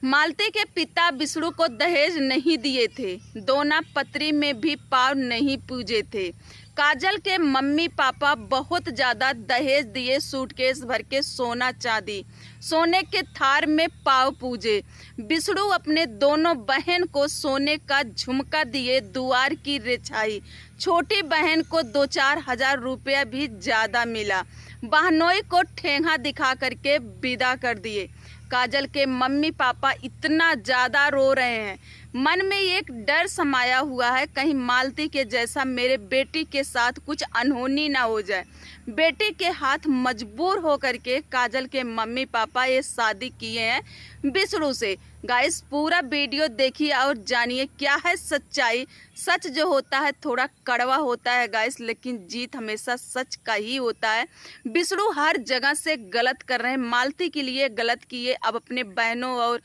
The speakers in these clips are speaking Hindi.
मालती के पिता विष्णु को दहेज नहीं दिए थे, दोना पत्री में भी पाँव नहीं पूजे थे। काजल के मम्मी पापा बहुत ज़्यादा दहेज दिए, सूटकेस भर के सोना चांदी, सोने के थार में पाँव पूजे। विष्णु अपने दोनों बहन को सोने का झुमका दिए, दुआर की रिछाई। छोटी बहन को 2-4 हजार रुपया भी ज़्यादा मिला। बहनोई को ठेंगा दिखा करके विदा कर दिए। काजल के मम्मी पापा इतना ज़्यादा रो रहे हैं, मन में एक डर समाया हुआ है, कहीं मालती के जैसा मेरे बेटी के साथ कुछ अनहोनी ना हो जाए। बेटी के हाथ मजबूर हो करके काजल के मम्मी पापा ये शादी किए हैं विष्णु से। गाइस पूरा वीडियो देखिए और जानिए क्या है सच्चाई। सच जो होता है थोड़ा कड़वा होता है गाइस, लेकिन जीत हमेशा सच का ही होता है। विष्णु हर जगह से गलत कर रहे हैं, मालती के लिए गलत किए, अब अपने बहनों और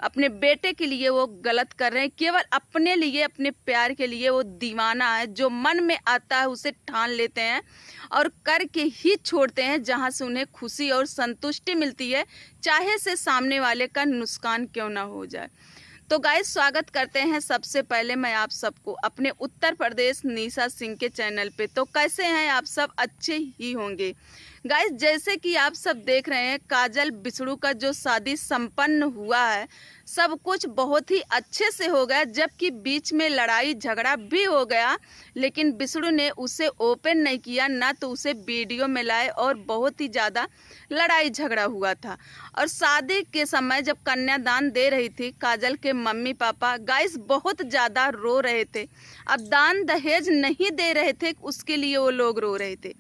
अपने बेटे के लिए वो गलत कर रहे हैं। केवल अपने लिए, अपने प्यार के लिए वो दीवाना है, जो मन में आता है उसे ठान लेते हैं और करके ही छोड़ते हैं, जहां से उन्हें खुशी और संतुष्टि मिलती है, चाहे से सामने वाले का नुकसान क्यों ना हो जाए। तो गाइस स्वागत करते हैं सबसे पहले मैं आप सबको अपने उत्तर प्रदेश निशा सिंह के चैनल पे। तो कैसे हैं आप सब? अच्छे ही होंगे। गाइस जैसे कि आप सब देख रहे हैं, काजल विष्णु का जो शादी संपन्न हुआ है, सब कुछ बहुत ही अच्छे से हो गया, जबकि बीच में लड़ाई झगड़ा भी हो गया, लेकिन विष्णु ने उसे ओपन नहीं किया, ना तो उसे वीडियो में लाए, और बहुत ही ज़्यादा लड़ाई झगड़ा हुआ था। और शादी के समय जब कन्यादान दे रही थी काजल के मम्मी पापा, गाइस बहुत ज़्यादा रो रहे थे। अब दान दहेज नहीं दे रहे थे, उसके लिए वो लोग रो रहे थे।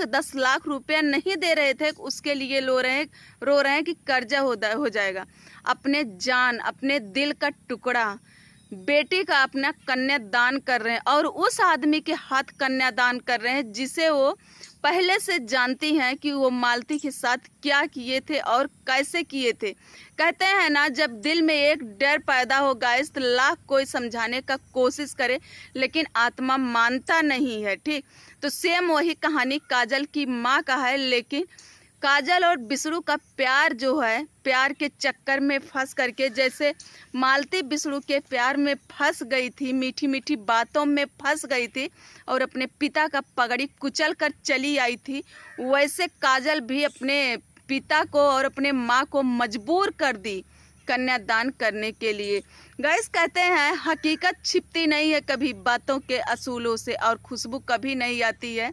10 लाख रुपया नहीं दे रहे थे, उसके लिए रो रहे हैं कि कर्जा हो जाएगा। अपने जान, अपने दिल का टुकड़ा बेटी का अपना कन्यादान कर रहे हैं, और उस आदमी के हाथ कन्यादान कर रहे हैं जिसे वो पहले से जानती हैं कि वो मालती के साथ क्या किए थे और कैसे किए थे। कहते हैं ना, जब दिल में एक डर पैदा हो गाइस, तो लाख कोई समझाने का कोशिश करे, लेकिन आत्मा मानता नहीं है। ठीक, तो सेम वही कहानी काजल की माँ का है, लेकिन काजल और विष्णु का प्यार जो है, प्यार के चक्कर में फंस करके, जैसे मालती विष्णु के प्यार में फंस गई थी, मीठी मीठी बातों में फंस गई थी और अपने पिता का पगड़ी कुचल कर चली आई थी, वैसे काजल भी अपने पिता को और अपने माँ को मजबूर कर दी कन्यादान करने के लिए। गाइस कहते हैं हकीकत छिपती नहीं है कभी बातों के असूलों से, और खुशबू कभी नहीं आती है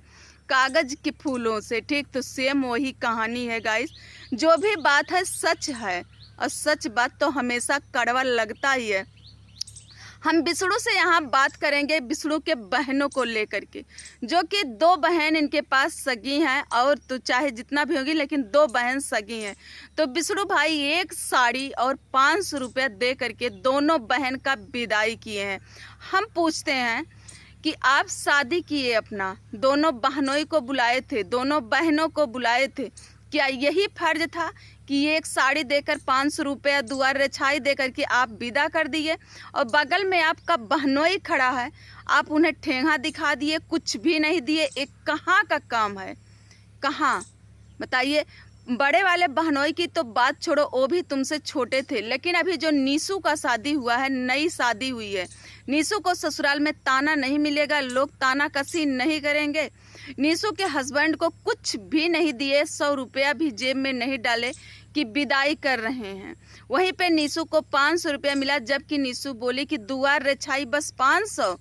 कागज के फूलों से। ठीक, तो सेम वही कहानी है गाइस। जो भी बात है सच है, और सच बात तो हमेशा कड़वा लगता ही है। हम विष्णु से यहाँ बात करेंगे विष्णु के बहनों को लेकर के, जो कि 2 बहन इनके पास सगी हैं, और तो चाहे जितना भी होगी लेकिन 2 बहन सगी हैं। तो विष्णु भाई एक साड़ी और 500 रुपया दे करके दोनों बहन का विदाई किए हैं। हम पूछते हैं कि आप शादी किए, अपना दोनों बहनों को बुलाए थे, दोनों बहनों को बुलाए थे, क्या यही फर्ज था कि ये एक साड़ी देकर 500 रुपया दुआर रछाई देकर के आप विदा कर दिए, और बगल में आपका बहनोई खड़ा है, आप उन्हें ठेंगा दिखा दिए, कुछ भी नहीं दिए। एक कहाँ का काम है? कहाँ बताइए? बड़े वाले बहनोई की तो बात छोड़ो, वो भी तुमसे छोटे थे, लेकिन अभी जो नीसू का शादी हुआ है, नई शादी हुई है, नीसू को ससुराल में ताना नहीं मिलेगा, लोग ताना कसी नहीं करेंगे। नीसू के हस्बैंड को कुछ भी नहीं दिए, 100 रुपया भी जेब में नहीं डाले कि विदाई कर रहे हैं। वहीं पे नीसू को 500 रुपया मिला, जबकि नीसू बोली कि दुआर रछाई बस 500।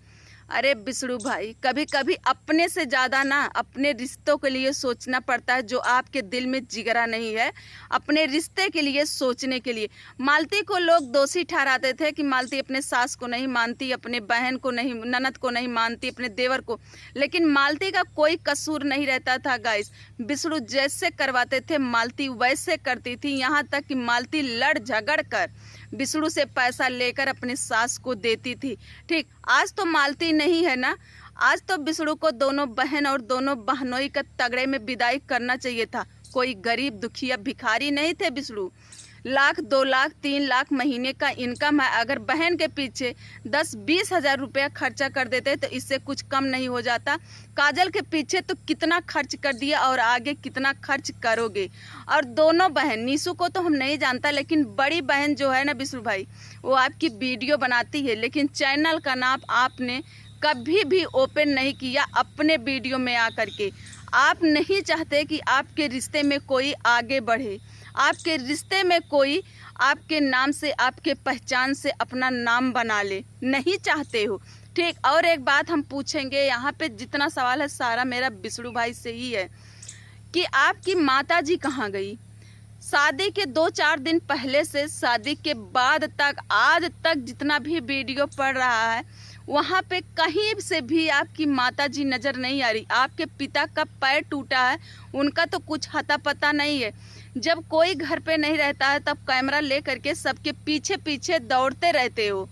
अरे विष्णु भाई, कभी कभी अपने से ज़्यादा ना अपने रिश्तों के लिए सोचना पड़ता है, जो आपके दिल में जिगरा नहीं है, अपने रिश्ते के लिए सोचने के लिए। मालती को लोग दोषी ठहराते थे कि मालती अपने सास को नहीं मानती, अपने बहन को नहीं, ननद को नहीं मानती, अपने देवर को, लेकिन मालती का कोई कसूर नहीं रहता था गाइस। विष्णु जैसे करवाते थे मालती वैसे करती थी, यहाँ तक कि मालती लड़ झगड़ कर विष्णु से पैसा लेकर अपने सास को देती थी। ठीक, आज तो मालती नहीं है ना, आज तो विष्णु को दोनों बहन और दोनों बहनोई का तगड़े में विदाई करना चाहिए था। कोई गरीब दुखिया भिखारी नहीं थे विष्णु। लाख, 2 लाख, 3 लाख महीने का इनकम है। अगर बहन के पीछे 10-20 हज़ार रुपया खर्चा कर देते तो इससे कुछ कम नहीं हो जाता। काजल के पीछे तो कितना खर्च कर दिया और आगे कितना खर्च करोगे। और दोनों बहन, निशु को तो हम नहीं जानता, लेकिन बड़ी बहन जो है ना बिशु भाई, वो आपकी वीडियो बनाती है, लेकिन चैनल का नाम आपने कभी भी ओपन नहीं किया अपने वीडियो में आकर के। आप नहीं चाहते कि आपके रिश्ते में कोई आगे बढ़े, आपके रिश्ते में कोई आपके नाम से, आपके पहचान से अपना नाम बना ले, नहीं चाहते हो। ठीक, और एक बात हम पूछेंगे यहाँ पे, जितना सवाल है सारा मेरा बिशड़ू भाई से ही है कि आपकी माता जी कहाँ गई। शादी के 2-4 दिन पहले से शादी के बाद तक आज तक जितना भी वीडियो पड़ रहा है, वहाँ पे कहीं से भी आपकी माताजी नज़र नहीं आ रही। आपके पिता का पैर टूटा है, उनका तो कुछ हता पता नहीं है। जब कोई घर पे नहीं रहता है तब कैमरा ले करके सबके पीछे पीछे दौड़ते रहते हो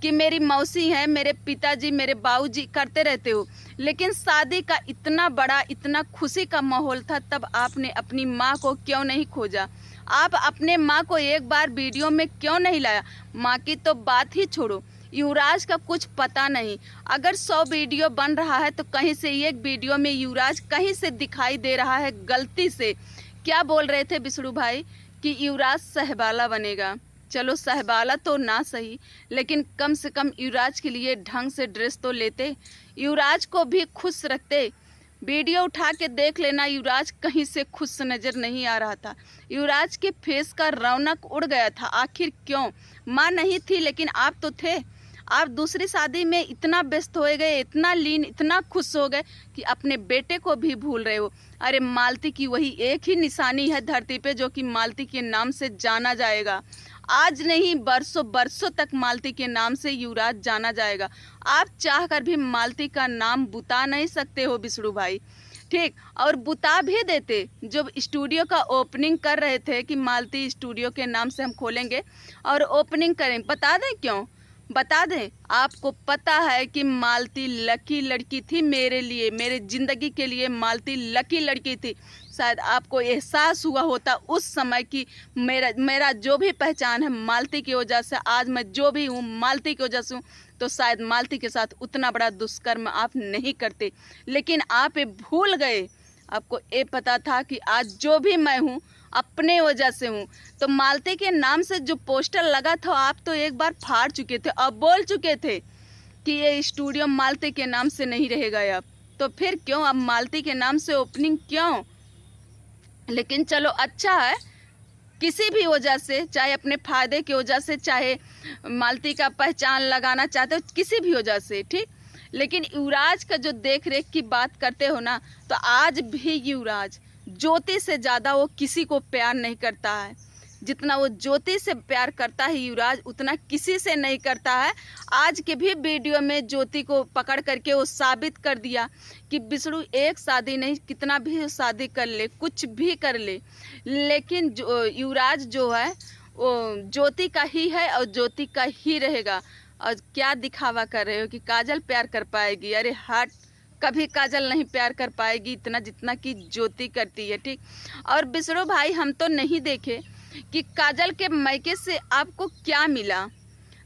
कि मेरी मौसी है, मेरे पिताजी, मेरे बाबूजी करते रहते हो। लेकिन शादी का इतना बड़ा, इतना खुशी का माहौल था, तब आपने अपनी माँ को क्यों नहीं खोजा? आप अपने माँ को एक बार वीडियो में क्यों नहीं लाया? माँ की तो बात ही छोड़ो, युवराज का कुछ पता नहीं। अगर 100 वीडियो बन रहा है तो कहीं से एक वीडियो में युवराज कहीं से दिखाई दे रहा है गलती से। क्या बोल रहे थे बिशड़ू भाई कि युवराज सहबाला बनेगा। चलो सहबाला तो ना सही, लेकिन कम से कम युवराज के लिए ढंग से ड्रेस तो लेते, युवराज को भी खुश रखते। वीडियो उठा के देख लेना, युवराज कहीं से खुश नज़र नहीं आ रहा था। युवराज के फेस का रौनक उड़ गया था। आखिर क्यों? माँ नहीं थी लेकिन आप तो थे। आप दूसरी शादी में इतना व्यस्त हो गए, इतना लीन, इतना खुश हो गए कि अपने बेटे को भी भूल रहे हो। अरे मालती की वही एक ही निशानी है धरती पे जो कि मालती के नाम से जाना जाएगा। आज नहीं, बरसों बरसों तक मालती के नाम से युवराज जाना जाएगा। आप चाहकर भी मालती का नाम बुता नहीं सकते हो बिशड़ू भाई। ठीक, और बुता भी देते। जब स्टूडियो का ओपनिंग कर रहे थे कि मालती स्टूडियो के नाम से हम खोलेंगे और ओपनिंग करें, बता दें क्यों? बता दें, आपको पता है कि मालती लकी लड़की थी मेरे लिए, मेरे ज़िंदगी के लिए मालती लकी लड़की थी। शायद आपको एहसास हुआ होता उस समय कि मेरा जो भी पहचान है मालती की वजह से, आज मैं जो भी हूँ मालती की वजह से हूँ, तो शायद मालती के साथ उतना बड़ा दुष्कर्म आप नहीं करते। लेकिन आप ये भूल गए, आपको ये पता था कि आज जो भी मैं हूँ अपने वजह से हूँ। तो मालती के नाम से जो पोस्टर लगा था आप तो एक बार फाड़ चुके थे और बोल चुके थे कि ये स्टूडियो मालती के नाम से नहीं रहेगा अब। तो फिर क्यों अब मालती के नाम से ओपनिंग क्यों? लेकिन चलो अच्छा है, किसी भी वजह से, चाहे अपने फायदे की वजह से, चाहे मालती का पहचान लगाना चाहते हो, किसी भी वजह से, ठीक। लेकिन युवराज का जो देख रेख की बात करते हो ना, तो आज भी युवराज ज्योति से ज़्यादा वो किसी को प्यार नहीं करता है। जितना वो ज्योति से प्यार करता है युवराज, उतना किसी से नहीं करता है। आज के भी वीडियो में ज्योति को पकड़ करके वो साबित कर दिया कि बिशड़ू एक शादी नहीं, कितना भी शादी कर ले, कुछ भी कर ले, लेकिन युवराज जो है वो ज्योति का ही है और ज्योति का ही रहेगा। और क्या दिखावा कर रहे हो कि काजल प्यार कर पाएगी? अरे हट, कभी काजल नहीं प्यार कर पाएगी इतना जितना कि ज्योति करती है, ठीक। और बिशड़ू भाई, हम तो नहीं देखे कि काजल के मायके से आपको क्या मिला,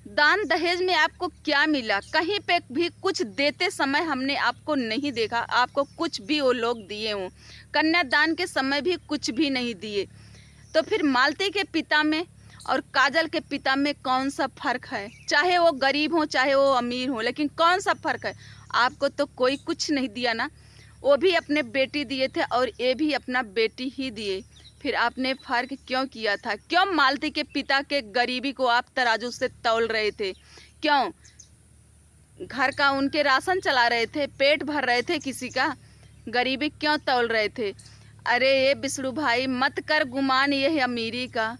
दान दहेज में आपको क्या मिला। कहीं पे भी कुछ देते समय हमने आपको नहीं देखा, आपको कुछ भी वो लोग दिए हों। कन्यादान के समय भी कुछ भी नहीं दिए। तो फिर मालती के पिता में और काजल के पिता में कौन सा फ़र्क है? चाहे वो गरीब हो चाहे वो अमीर हो, लेकिन कौन सा फ़र्क है? आपको तो कोई कुछ नहीं दिया ना। वो भी अपने बेटी दिए थे और ये भी अपना बेटी ही दिए। फिर आपने फ़र्क क्यों किया था? क्यों मालती के पिता के गरीबी को आप तराजू से तौल रहे थे? क्यों? घर का उनके राशन चला रहे थे, पेट भर रहे थे किसी का, गरीबी क्यों तौल रहे थे? अरे ये बिशड़ू भाई, मत कर गुमान ये अमीरी का,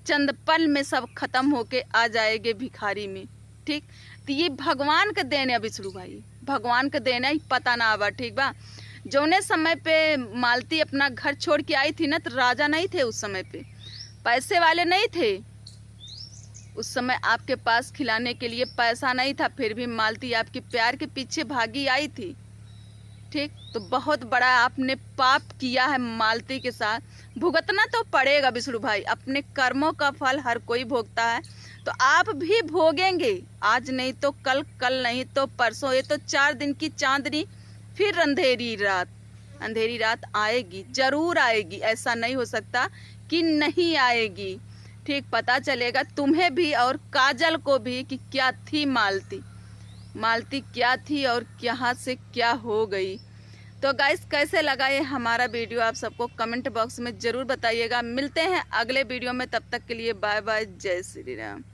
चंद पल में सब खत्म होके आ जाएंगे भिखारी में, ठीक। तो ये भगवान का देन है बिशड़ू भाई, भगवान का देन है, पता ना आवा, ठीक बा। जौने समय पे मालती अपना घर छोड़ के आई थी ना, तो राजा नहीं थे उस समय पे, पैसे वाले नहीं थे उस समय, आपके पास खिलाने के लिए पैसा नहीं था, फिर भी मालती आपके प्यार के पीछे भागी आई थी, ठीक। तो बहुत बड़ा आपने पाप किया है मालती के साथ, भुगतना तो पड़ेगा विष्णु भाई, अपने कर्मों का फल हर कोई भोगता है, तो आप भी भोगेंगे। आज नहीं तो कल, कल नहीं तो परसों, ये तो 4 दिन की चांदनी, फिर अंधेरी रात। अंधेरी रात आएगी, जरूर आएगी, ऐसा नहीं हो सकता कि नहीं आएगी। ठीक पता चलेगा तुम्हें भी और काजल को भी कि क्या थी मालती, मालती क्या थी और यहाँ से क्या हो गई। तो गाइस, कैसे लगा ये हमारा वीडियो आप सबको कमेंट बॉक्स में ज़रूर बताइएगा। मिलते हैं अगले वीडियो में, तब तक के लिए बाय बाय, जय श्री राम।